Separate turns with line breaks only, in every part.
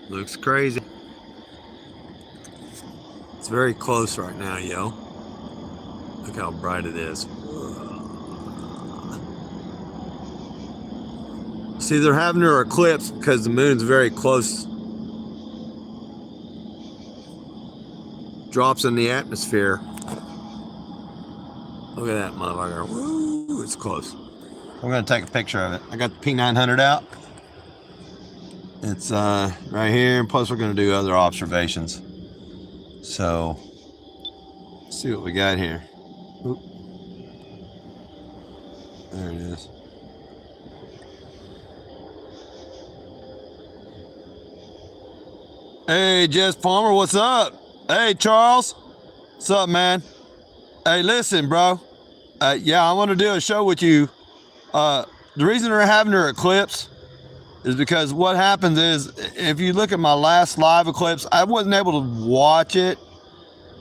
Looks crazy. It's very close right now, yo. Look how bright it is. See, they're having their eclipse because the moon's very close. Drops in the atmosphere. Look at that motherfucker. Woo, it's close. I'm gonna take a picture of it. I got the P900 out. It's right here, and plus we're gonna do other observations. So, let's see what we got here. Oop. There it is. Hey, Jess Palmer, what's up? Hey, Charles, what's up, man? Hey, listen, bro. Yeah, I want to do a show with you. The reason they're having their eclipse is because what happens is, if you look at my last live eclipse, I wasn't able to watch it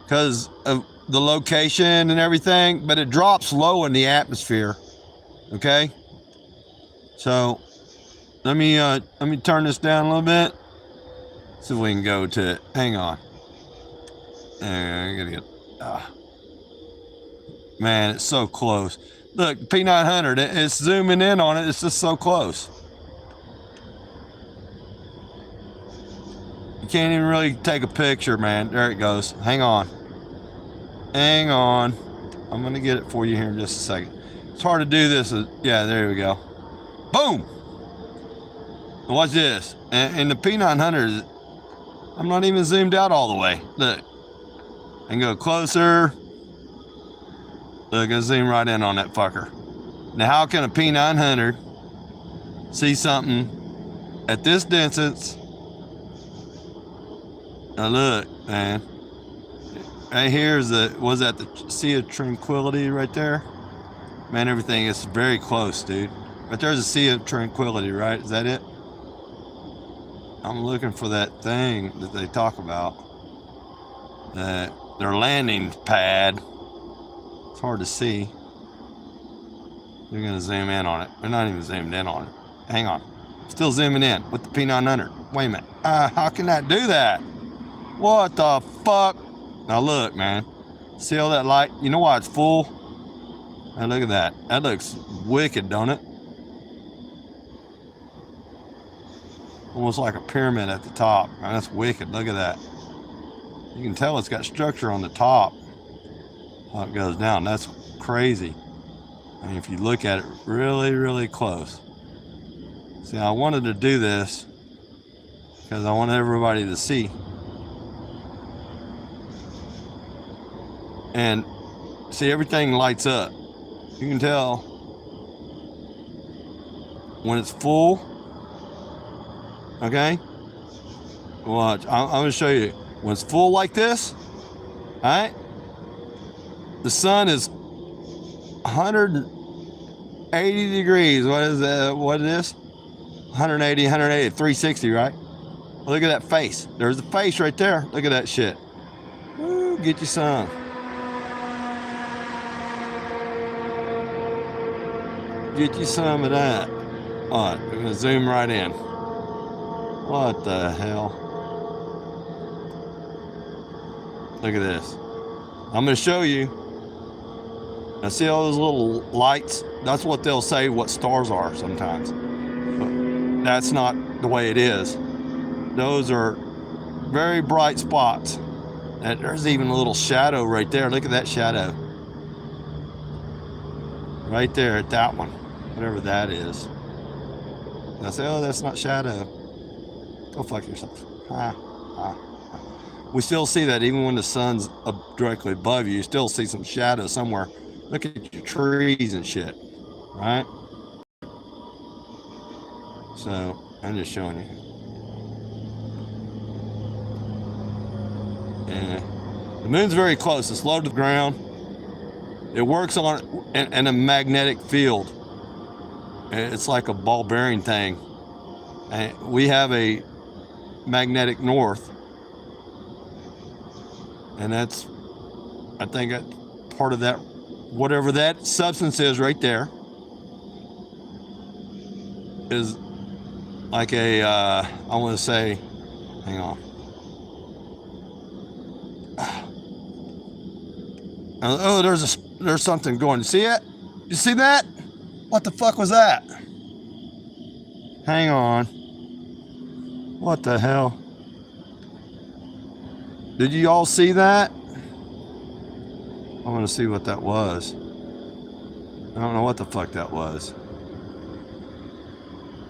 because of the location and everything, but it drops low in the atmosphere. Okay. So let me turn this down a little bit. See if we can go to it. Hang on. I gotta get. Man, it's so close. Look, P900. It's zooming in on it. It's just so close. You can't even really take a picture, man. There it goes. Hang on. Hang on. I'm gonna get it for you here in just a second. It's hard to do this. Yeah, there we go. Boom. Watch this. And the P900. I'm not even zoomed out all the way. Look. I can go closer. Look, I zoom right in on that fucker. Now, how can a P900 see something at this distance? Now look, man. Right here is was that the Sea of Tranquility right there? Man, everything is very close, dude. But there's a Sea of Tranquility, right? Is that it? I'm looking for that thing that they talk about. Their landing pad. It's hard to see. They're gonna zoom in on it. They're not even zoomed in on it. Hang on. Still zooming in with the P900. Wait a minute. How can that do that? What the fuck? Now look, man. See all that light? You know why it's full? Now look at that. That looks wicked, don't it? Almost like a pyramid at the top. Man, that's wicked. Look at that. You can tell it's got structure on the top. How it goes down. That's crazy. I mean, if you look at it really, really close. See, I wanted to do this because I wanted everybody to see. And see, everything lights up. You can tell when it's full. Okay? Watch. I'm going to show you. When it's full like this, all right? The sun is 180 degrees. What is that? What is this? 180, 180, 360, right? Look at that face. There's the face right there. Look at that shit. Woo, get you some. Get you some of that. All right, we're going to zoom right in. What the hell? Look at this. I'm going to show you. Now see all those little lights? That's what they'll say what stars are sometimes. But that's not the way it is. Those are very bright spots. And there's even a little shadow right there. Look at that shadow. Right there at that one. Whatever that is. And I say, oh, that's not shadow. Go fuck yourself. We still see that even when the sun's directly above you, you still see some shadow somewhere. Look at your trees and shit, right? So I'm just showing you. And the moon's very close. It's low to the ground. It works on in a magnetic field. It's like a ball bearing thing. And we have a magnetic north. And that's, I think, part of that, whatever that substance is right there, is like a, I want to say, Hang on. Oh, there's something going. You see it? You see that? What the fuck was that? Hang on. What the hell? Did you all see that? I want to see what that was. I don't know what the fuck that was.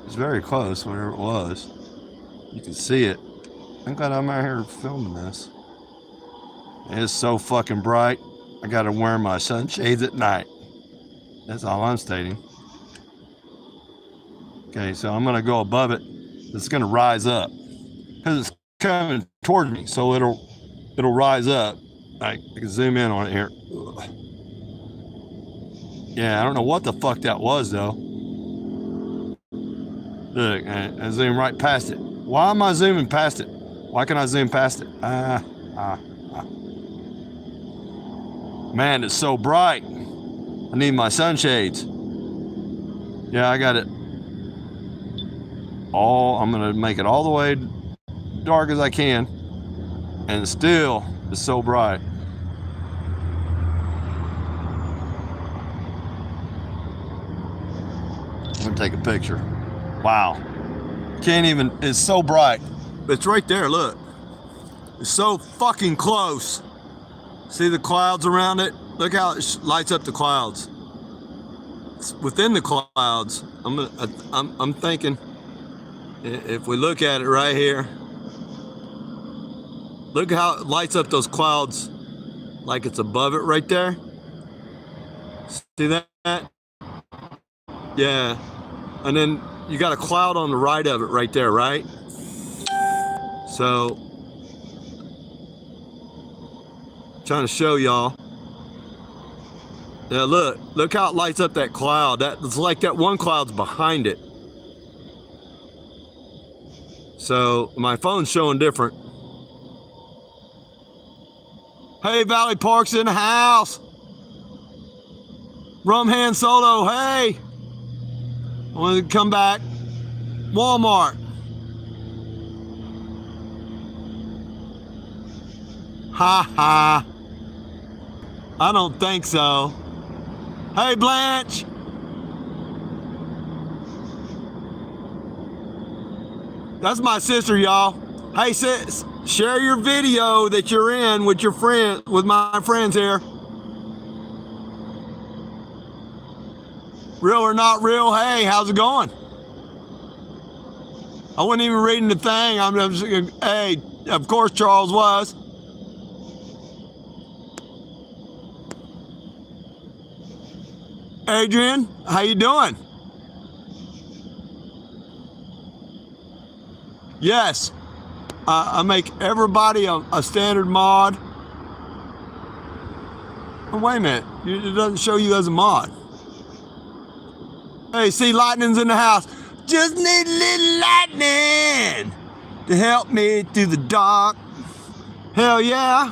It's very close, whatever it was. You can see it. I'm glad I'm out here filming this. It's so fucking bright. I gotta wear my sunshades at night. That's all I'm stating. Okay, so I'm gonna go above it. It's gonna rise up because it's coming towards me, so it'll rise up. I can zoom in on it here. Ugh. Yeah, I don't know what the fuck that was though. Look, I zoom right past it. Why am I zooming past it? Why can I zoom past it? Man, it's so bright. I need my sunshades. Yeah, I got it. I'm gonna make it all the way dark as I can, and still it's so bright. I'm gonna take a picture. Wow. Can't even, it's so bright. It's right there, look. It's so fucking close. See the clouds around it? Look how it lights up the clouds. It's within the clouds. I'm thinking, if we look at it right here, look how it lights up those clouds like it's above it right there. See that? Yeah. And then you got a cloud on the right of it right there, right? So, trying to show y'all. Yeah, look how it lights up that cloud. It's like that one cloud's behind it. So my phone's showing different. Hey, Valley Park's in the house. Rum Hand Solo, hey. I want to come back. Walmart. Ha ha. I don't think so. Hey, Blanche. That's my sister, y'all. Hey, sis, share your video that you're in with your friend, with my friends here. Real or not real? Hey, how's it going? I wasn't even reading the thing. I'm just, hey, of course Charles was. Adrian, how you doing? Yes, I make everybody a standard mod. Oh, wait a minute, it doesn't show you as a mod. Hey, see, lightning's in the house. Just need a little lightning to help me through the dark. Hell yeah.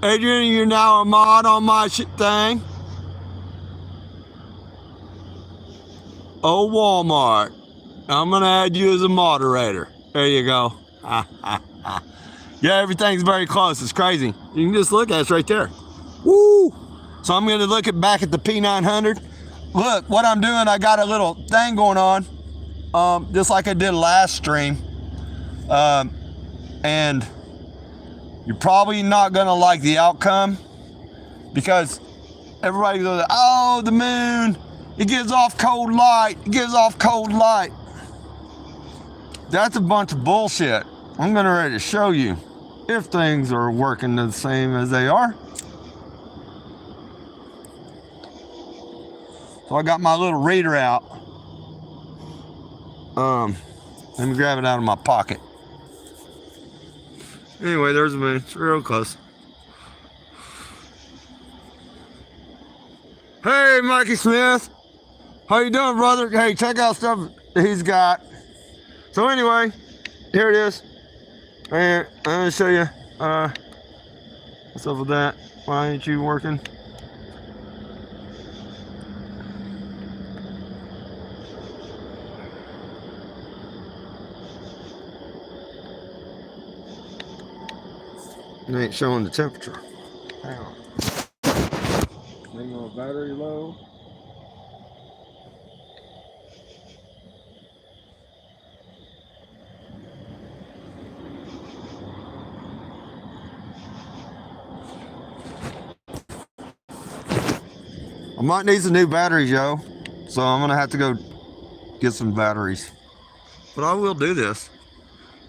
Adrian, you're now a mod on my thing. Oh, Walmart. I'm gonna add you as a moderator. There you go. Yeah, everything's very close. It's crazy. You can just look at it. It's right there. Woo! So I'm gonna look back at the P900. Look, what I'm doing, I got a little thing going on, just like I did last stream. And you're probably not gonna like the outcome because everybody goes, oh, the moon, it gives off cold light, it gives off cold light. That's a bunch of bullshit. I'm gonna ready to show you if things are working the same as they are. So I got my little reader out. Let me grab it out of my pocket. Anyway, there's the moon. It's real close. Hey, Mikey Smith. How you doing, brother? Hey, check out stuff that he's got. So anyway, here it is. Right here. I'm gonna show you what's up with that. Why ain't you working? It ain't showing the temperature. Hang on. Hang on, battery low. I might need some new batteries, yo. So I'm gonna have to go get some batteries. But I will do this.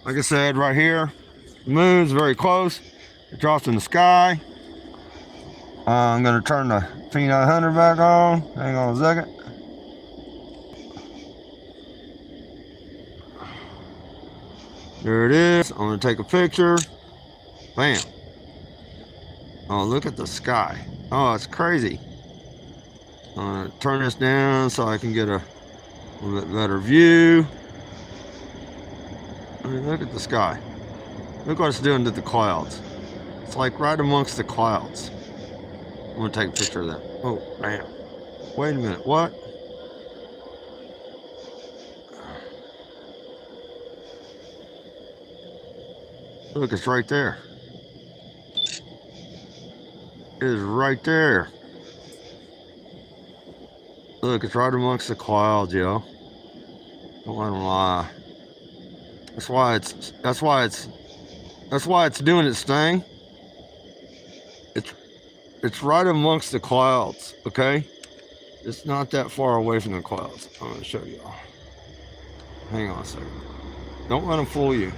Like I said, right here, the moon's very close. It drops in the sky. I'm gonna turn the P900 back on. Hang on a second. There it is. I'm gonna take a picture. Bam. Oh, look at the sky. Oh, it's crazy. I'm gonna turn this down so I can get a little bit better view. I mean, look at the sky. Look what it's doing to the clouds. It's like right amongst the clouds. I'm gonna take a picture of that. Oh, man. Wait a minute, what? Look, it's right there. It is right there. Look, it's right amongst the clouds, yo. Don't let them lie. That's why it's doing its thing. It's right amongst the clouds, okay? It's not that far away from the clouds. I'm gonna show y'all. Hang on a second. Don't let them fool you.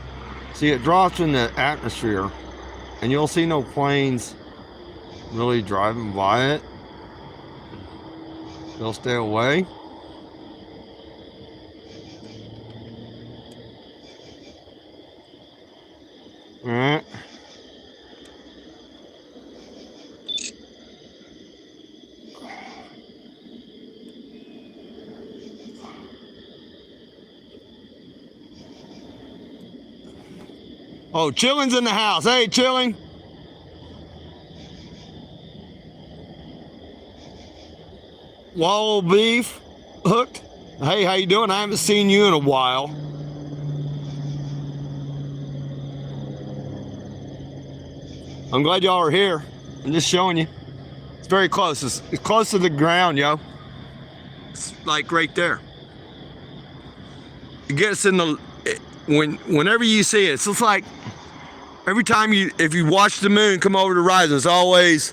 See, it drops in the atmosphere, and you'll see no planes really driving by it. They'll stay away. All right. Oh, Chilling's in the house. Hey, Chilling. Wall beef hooked. Hey, how you doing? I haven't seen you in a while. I'm glad y'all are here. I'm just showing you. It's very close. It's close to the ground, yo. It's like right there. It gets in the whenever you see it, it's just like every time if you watch the moon come over the horizon, it's always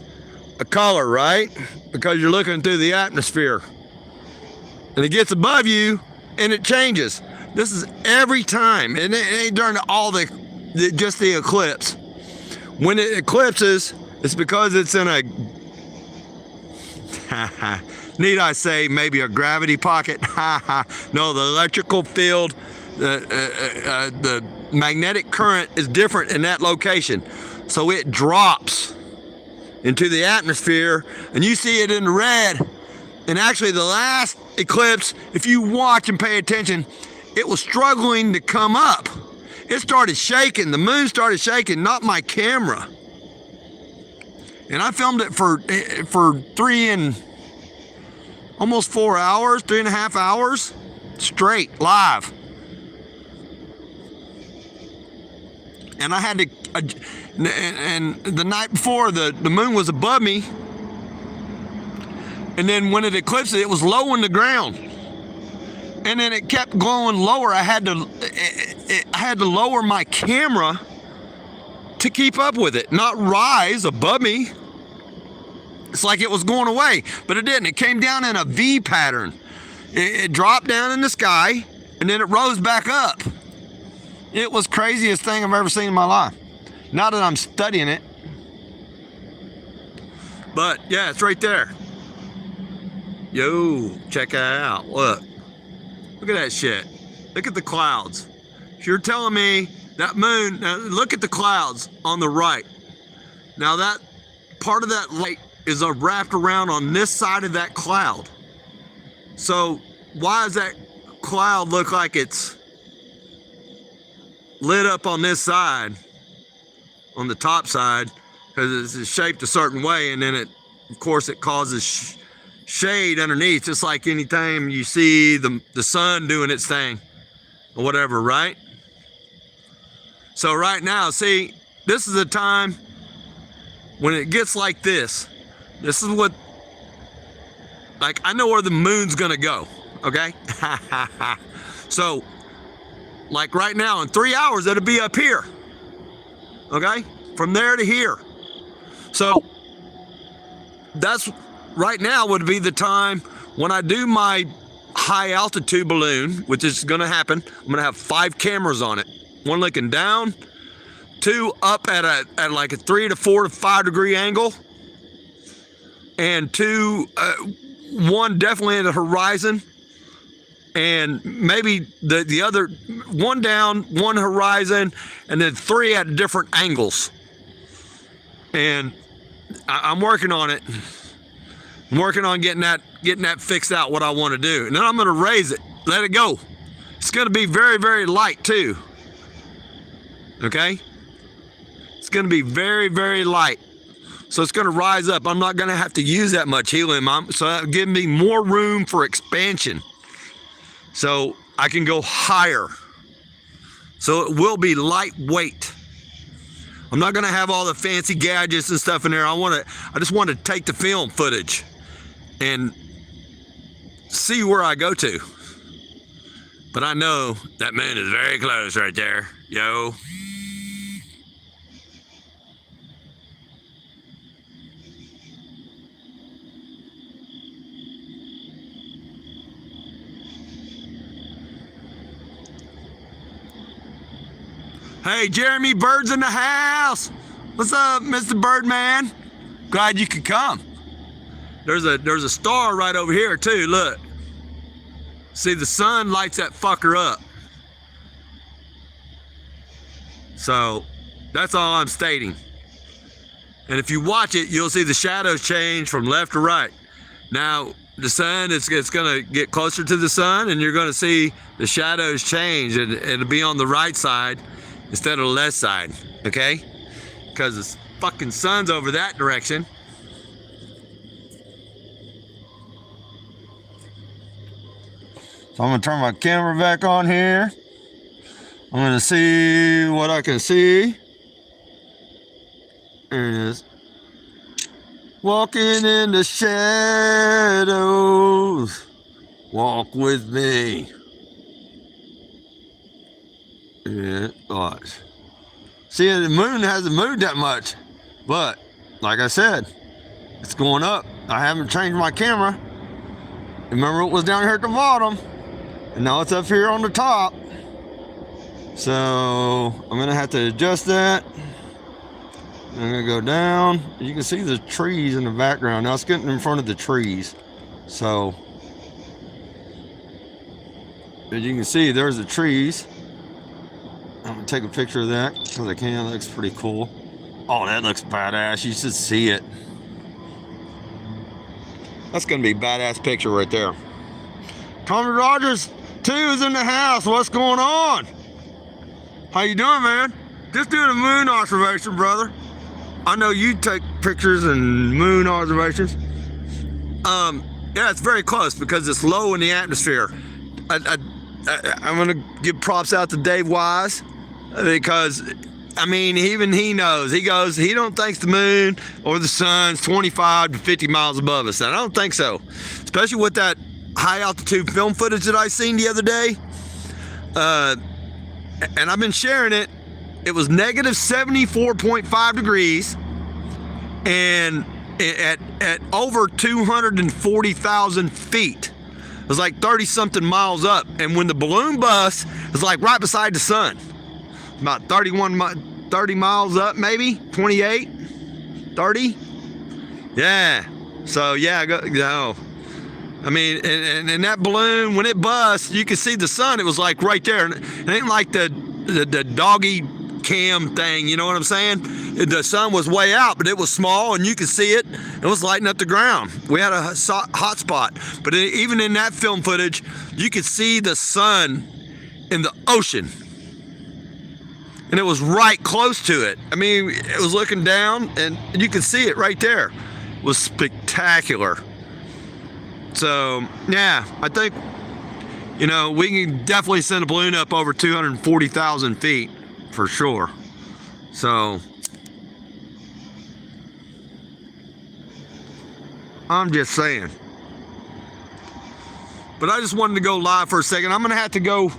a color, right? Because you're looking through the atmosphere. And it gets above you and it changes. This is every time. And it ain't during just the eclipse. When it eclipses, it's because it's in a, need I say, maybe a gravity pocket? No, the electrical field, the magnetic current is different in that location. So it drops into the atmosphere and you see it in red. And actually the last eclipse, if you watch and pay attention, it was struggling to come up. It started shaking, the moon started shaking, not my camera. And I filmed it for 4 hours, 3.5 hours, straight, live. And I had to, and the night before, the moon was above me. And then when it eclipsed, it was low on the ground. And then it kept going lower. I had to lower my camera to keep up with it, not rise above me. It's like it was going away, but it didn't. It came down in a V pattern. It dropped down in the sky, and then it rose back up. It was craziest thing I've ever seen in my life. Now that I'm studying it. But yeah, it's right there. Yo, check that out. Look at that shit. Look at the clouds. You're telling me that moon, now look at the clouds on the right. Now that part of that light is wrapped around on this side of that cloud. So why does that cloud look like it's lit up on this side, on the top side? Because it's shaped a certain way, and then of course it causes shade underneath, just like anytime you see the sun doing its thing or whatever, right? So right now, see, this is the time when it gets like this is what, like, I know where the moon's gonna go, okay? So, like right now, in 3 hours, it'll be up here, okay? From there to here. So, that's, right now would be the time when I do my high altitude balloon, which is gonna happen. I'm gonna have 5 cameras on it. One looking down, 2 up at like a 3 to 4 to 5 degree angle, and 2, 1 definitely at the horizon, and maybe the other 1 down, 1 horizon, and then 3 at different angles. And I'm working on it. I'm working on getting that fixed out, what I want to do. And then I'm going to raise it, let it go. It's going to be very, very light too. Okay? It's going to be very, very light. So it's going to rise up. I'm not going to have to use that much helium. So that will give me more room for expansion. So I can go higher. So it will be lightweight. I'm not going to have all the fancy gadgets and stuff in there. I just want to take the film footage and see where I go to. But I know that moon is very close right there. Yo. Hey, Jeremy Bird's in the house. What's up, Mr. Birdman? Glad you could come. There's a star right over here too, look. See, the sun lights that fucker up. So, that's all I'm stating. And if you watch it, you'll see the shadows change from left to right. Now, the sun, it's gonna get closer to the sun, and you're gonna see the shadows change, and it'll be on the right side instead of the left side, okay? Because the fucking sun's over that direction. So I'm gonna turn my camera back on here. I'm gonna see what I can see. There it is. Walking in the shadows. Walk with me. Yeah, watch. See, the moon hasn't moved that much, but like I said, it's going up. I haven't changed my camera. Remember, it was down here at the bottom, and now it's up here on the top. So I'm gonna have to adjust that. I'm gonna go down. You can see the trees in the background. Now it's getting in front of the trees. So as you can see, there's the trees. I'm gonna take a picture of that because I can. That looks pretty cool. Oh, that looks badass. You should see it. That's gonna be a badass picture right there. Tommy Rogers 2 is in the house. What's going on? How you doing, man? Just doing a moon observation, brother. I know you take pictures and moon observations. Yeah, it's very close because it's low in the atmosphere. I'm gonna give props out to Dave Wise because, I mean, even he knows. He goes, he don't think the moon or the sun's 25 to 50 miles above us. And I don't think so, especially with that high altitude film footage that I seen the other day. And I've been sharing it. It was negative 74.5 degrees and at over 240,000 feet. It was like 30 something miles up. And when the balloon bust, it was like right beside the sun. About 30 miles up, maybe 28, 30. Yeah. So yeah, I mean, and that balloon, when it busts, you can see the sun. It was like right there. And it ain't like the doggy cam thing, you know what I'm saying? The sun was way out, but it was small and you could see it. It was lighting up the ground. We had a hot spot. But even in that film footage, you could see the sun in the ocean. And it was right close to it. I mean, it was looking down and you could see it right there. It was spectacular. So, yeah, I think, you know, we can definitely send a balloon up over 240,000 feet for sure. So, I'm just saying. But I just wanted to go live for a second. I'm gonna have to go.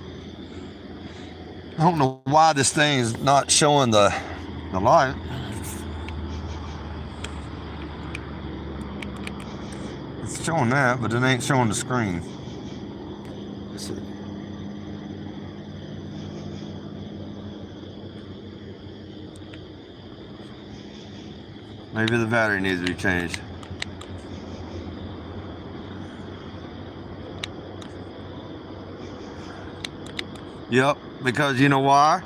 I don't know why this thing is not showing the light. It's showing that, but it ain't showing the screen. Let's see. Maybe the battery needs to be changed. Yep, because you know why?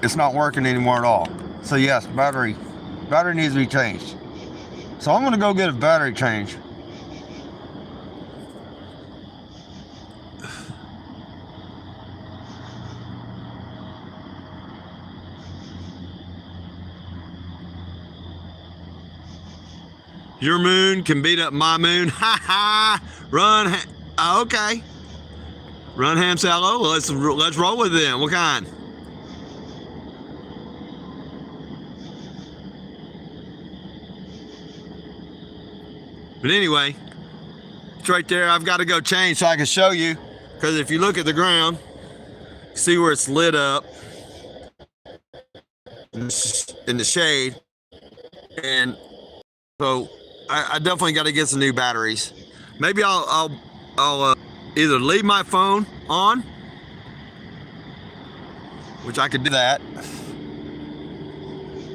It's not working anymore at all. So yes, battery needs to be changed. So I'm gonna go get a battery change. Your moon can beat up my moon. Ha ha. Run. Okay. Run ham sallow. Let's roll with them. What kind? But anyway, it's right there. I've got to go change so I can show you. Because if you look at the ground, see where it's lit up in the shade. And so I definitely got to get some new batteries. Maybe I'll either leave my phone on, which I could do that.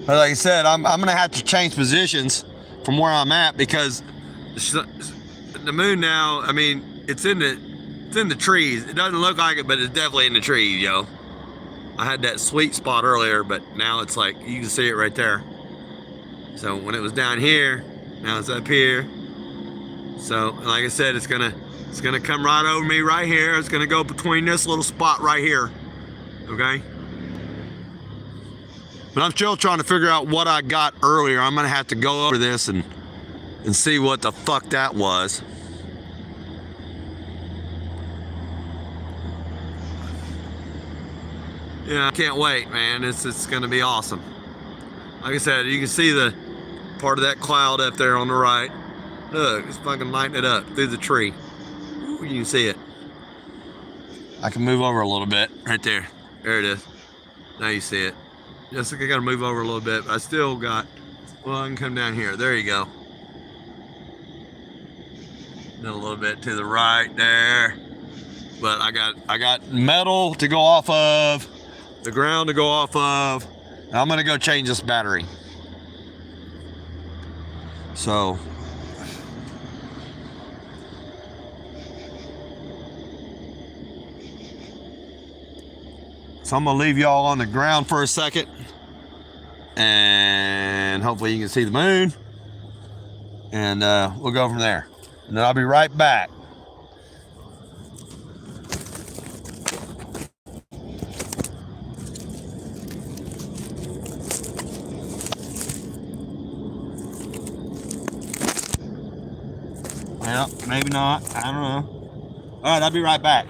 But like I said, I'm gonna have to change positions from where I'm at because the moon now, I mean, it's in the trees. It doesn't look like it, but it's definitely in the trees, yo. I had that sweet spot earlier, but now it's like you can see it right there. So when it was down here, now it's up here. So like I said, it's gonna come right over me right here. It's gonna go between this little spot right here. Okay. But I'm still trying to figure out what I got earlier. I'm gonna have to go over this and see what the fuck that was. Yeah, I can't wait, man. It's gonna be awesome. Like I said, you can see the part of that cloud up there on the right. Look, it's fucking lighting it up through the tree. Ooh, you can see it. I can move over a little bit right there. There it is. Now you see it. Just like I gotta move over a little bit, but I still got, well, I can come down here. There you go. Then a little bit to the right there. But I got metal to go off of, the ground to go off of. I'm gonna go change this battery. So I'm gonna leave y'all on the ground for a second, and hopefully you can see the moon, and we'll go from there. And then I'll be right back. Well, maybe not. I don't know. All right, I'll be right back.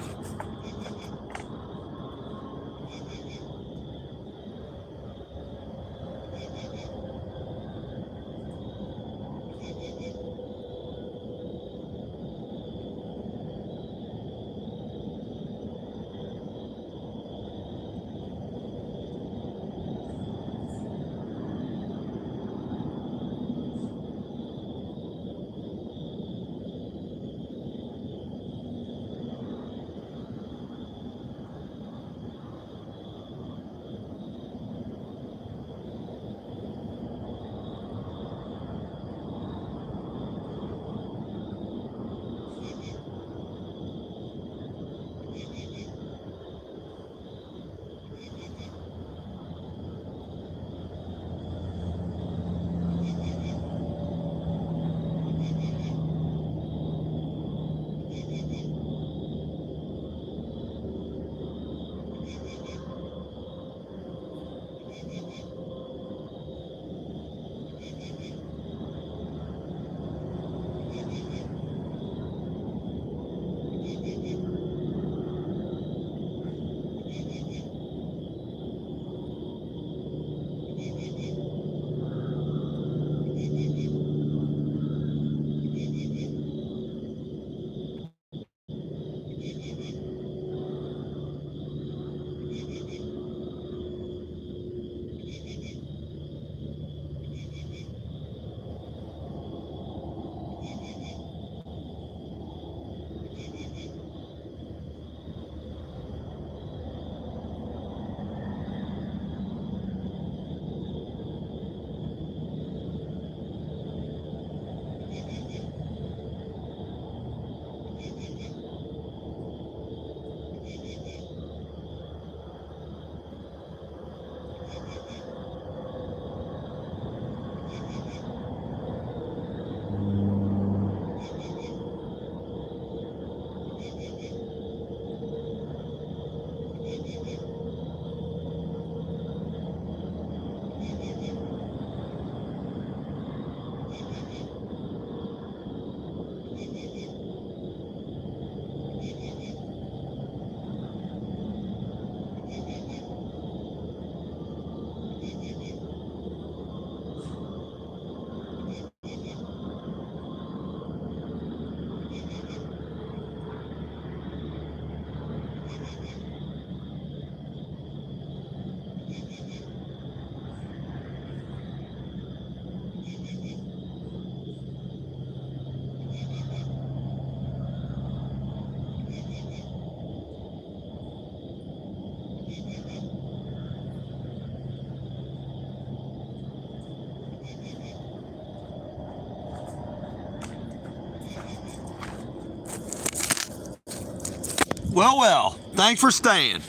Well. Thanks for staying.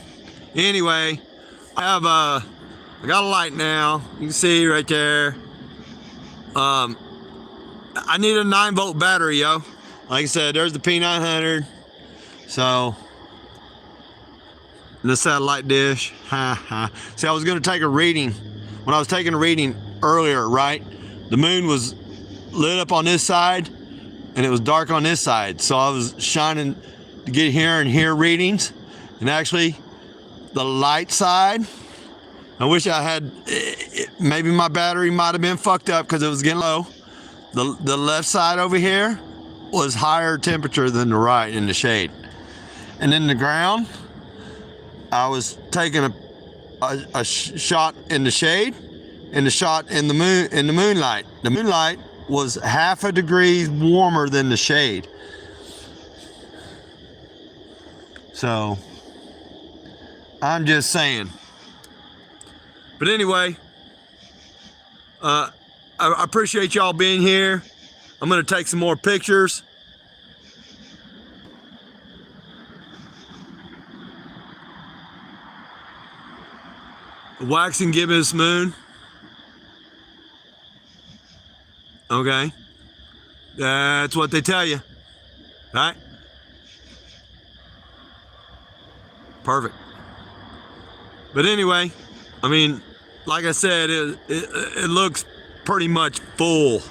Anyway, I got a light now. You can see right there. I need a 9-volt battery, yo. Like I said, there's the P900. So, the satellite dish. See, I was going to take a reading. When I was taking a reading earlier, right? The moon was lit up on this side, and it was dark on this side. So I was shining to get here and hear readings. And actually, the light side, I wish I had, maybe my battery might have been fucked up because it was getting low. The left side over here was higher temperature than the right in the shade. And then the ground, I was taking a shot in the shade and a shot in the moonlight. The moonlight was 0.5 degrees warmer than the shade. So, I'm just saying. But anyway, I appreciate y'all being here. I'm gonna take some more pictures. Waxing gibbous moon. Okay. That's what they tell you. Right? Perfect. But anyway, I mean, like I said, it looks pretty much full.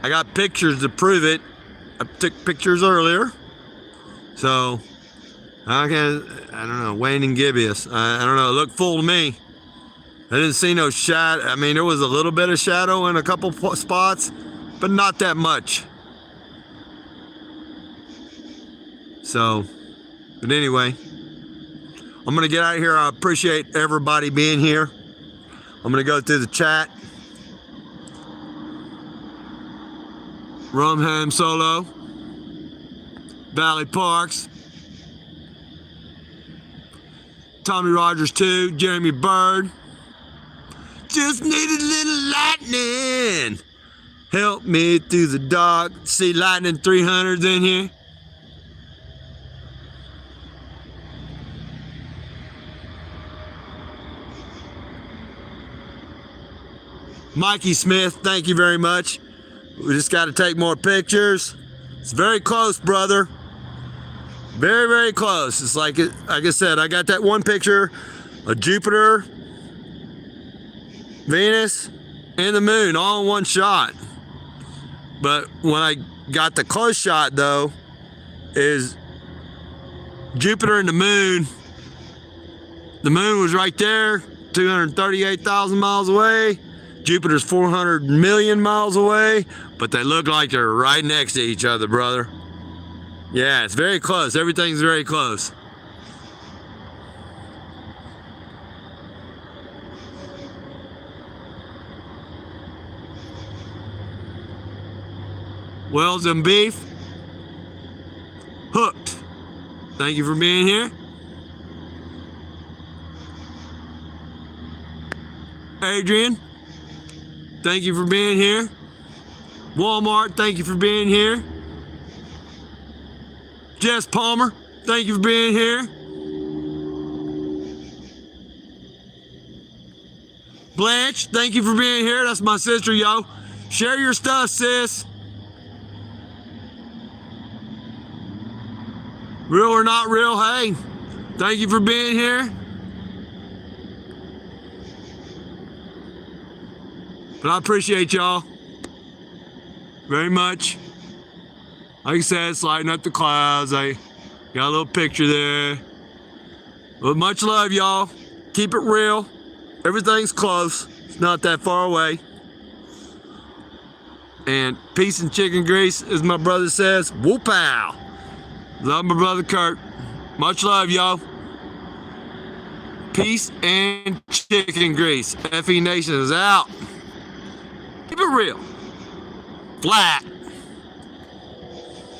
I got pictures to prove it. I took pictures earlier. So, I don't know, waning gibbous. I don't know, it looked full to me. I didn't see no shadow. I mean, there was a little bit of shadow in a couple spots, but not that much. So, but anyway, I'm gonna get out of here. I appreciate everybody being here. I'm gonna go through the chat. Rumham Solo, Valley Parks, Tommy Rogers 2, Jeremy Bird. Just need a little lightning. Help me through the dark. See lightning 300s in here. Mikey Smith, thank you very much. We just got to take more pictures. It's very close, brother. Very, very close. It's like I said, I got that one picture of Jupiter, Venus, and the moon all in one shot. But when I got the close shot, though, is Jupiter and the moon was right there, 238,000 miles away. Jupiter's 400 million miles away, but they look like they're right next to each other, brother. Yeah, it's very close. Everything's very close. Wells and Beef. Hooked. Thank you for being here. Adrian, thank you for being here. Walmart, thank you for being here. Jess Palmer, thank you for being here. Blanche, thank you for being here. That's my sister, yo. Share your stuff, sis. Real or not real, hey, thank you for being here. But I appreciate y'all very much. Like I said, sliding up the clouds. I got a little picture there. But much love, y'all. Keep it real. Everything's close. It's not that far away. And peace and chicken grease, as my brother says. Whoop-ow. Love my brother Kurt. Much love, y'all. Peace and chicken grease. FE Nation is out. Keep it real. Flat.